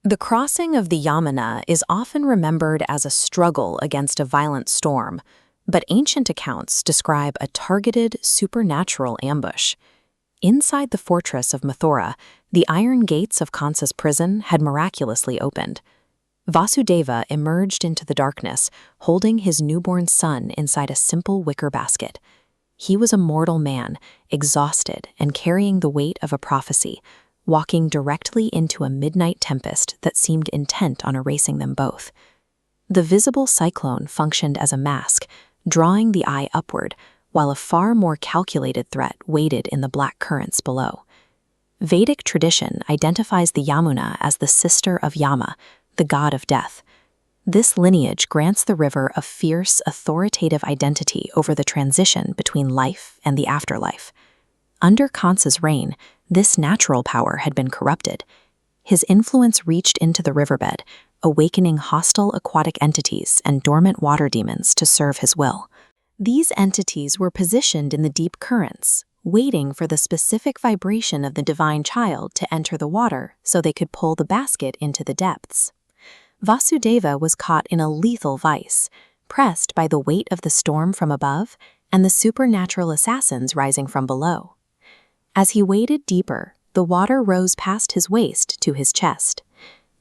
The crossing of the Yamuna is often remembered as a struggle against a violent storm, but ancient accounts describe a targeted, supernatural ambush. Inside the fortress of Mathura, the iron gates of Kansa's prison had miraculously opened. Vasudeva emerged into the darkness, holding his newborn son inside a simple wicker basket. He was a mortal man, exhausted and carrying the weight of a prophecy, walking directly into a midnight tempest that seemed intent on erasing them both. The visible cyclone functioned as a mask, drawing the eye upward, while a far more calculated threat waited in the black currents below. Vedic tradition identifies the Yamuna as the sister of Yama, the god of death. This lineage grants the river a fierce, authoritative identity over the transition between life and the afterlife. Under Kansa's reign, this natural power had been corrupted. His influence reached into the riverbed, awakening hostile aquatic entities and dormant water demons to serve his will. These entities were positioned in the deep currents, waiting for the specific vibration of the divine child to enter the water so they could pull the basket into the depths. Vasudeva was caught in a lethal vice, pressed by the weight of the storm from above and the supernatural assassins rising from below. As he waded deeper, the water rose past his waist to his chest.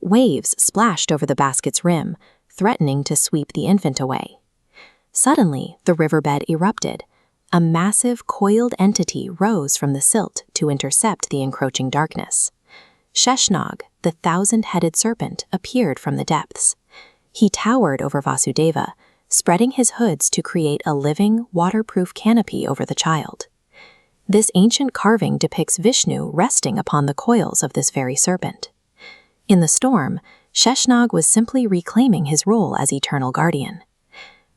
Waves splashed over the basket's rim, threatening to sweep the infant away. Suddenly, the riverbed erupted. A massive, coiled entity rose from the silt to intercept the encroaching darkness. Sheshnag, the thousand-headed serpent, appeared from the depths. He towered over Vasudeva, spreading his hoods to create a living, waterproof canopy over the child. This ancient carving depicts Vishnu resting upon the coils of this very serpent. In the storm, Sheshnag was simply reclaiming his role as eternal guardian.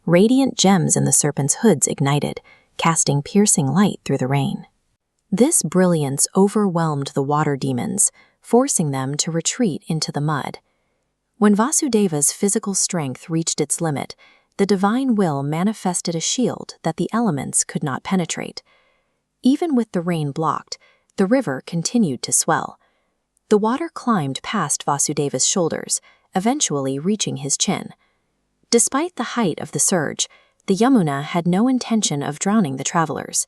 Radiant gems in the serpent's hoods ignited, casting piercing light through the rain. This brilliance overwhelmed the water demons, forcing them to retreat into the mud. When Vasudeva's physical strength reached its limit, the divine will manifested a shield that the elements could not penetrate. Even with the rain blocked, the river continued to swell. The water climbed past Vasudeva's shoulders, eventually reaching his chin. Despite the height of the surge, the Yamuna had no intention of drowning the travelers.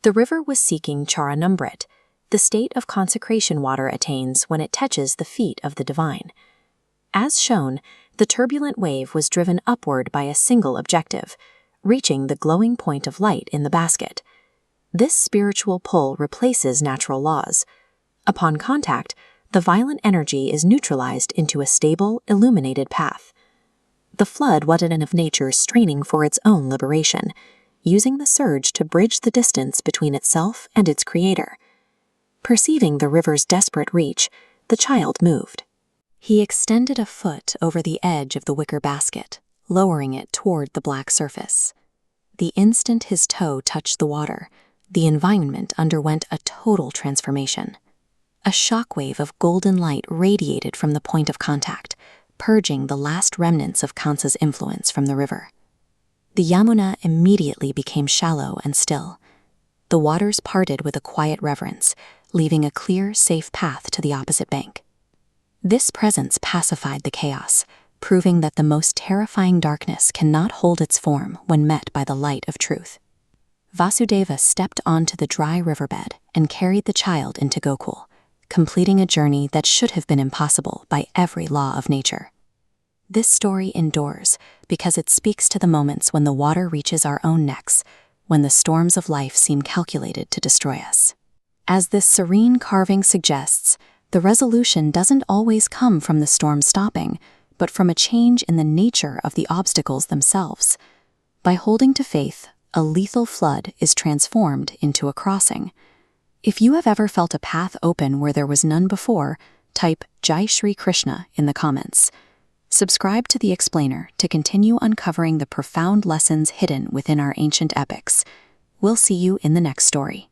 The river was seeking Charanamrit, the state of consecration water attains when it touches the feet of the divine. As shown, the turbulent wave was driven upward by a single objective, reaching the glowing point of light in the basket. This spiritual pull replaces natural laws. Upon contact, the violent energy is neutralized into a stable, illuminated path. The flood was an of nature straining for its own liberation, using the surge to bridge the distance between itself and its creator. Perceiving the river's desperate reach, the child moved. He extended a foot over the edge of the wicker basket, lowering it toward the black surface. The instant his toe touched the water, the environment underwent a total transformation. A shockwave of golden light radiated from the point of contact, purging the last remnants of Kansa's influence from the river. The Yamuna immediately became shallow and still. The waters parted with a quiet reverence, leaving a clear, safe path to the opposite bank. This presence pacified the chaos, proving that the most terrifying darkness cannot hold its form when met by the light of truth. Vasudeva stepped onto the dry riverbed and carried the child into Gokul, completing a journey that should have been impossible by every law of nature. This story endures because it speaks to the moments when the water reaches our own necks, when the storms of life seem calculated to destroy us. As this serene carving suggests, the resolution doesn't always come from the storm stopping, but from a change in the nature of the obstacles themselves. By holding to faith, a lethal flood is transformed into a crossing. If you have ever felt a path open where there was none before, type Jai Shri Krishna in the comments. Subscribe to The Explainer to continue uncovering the profound lessons hidden within our ancient epics. We'll see you in the next story.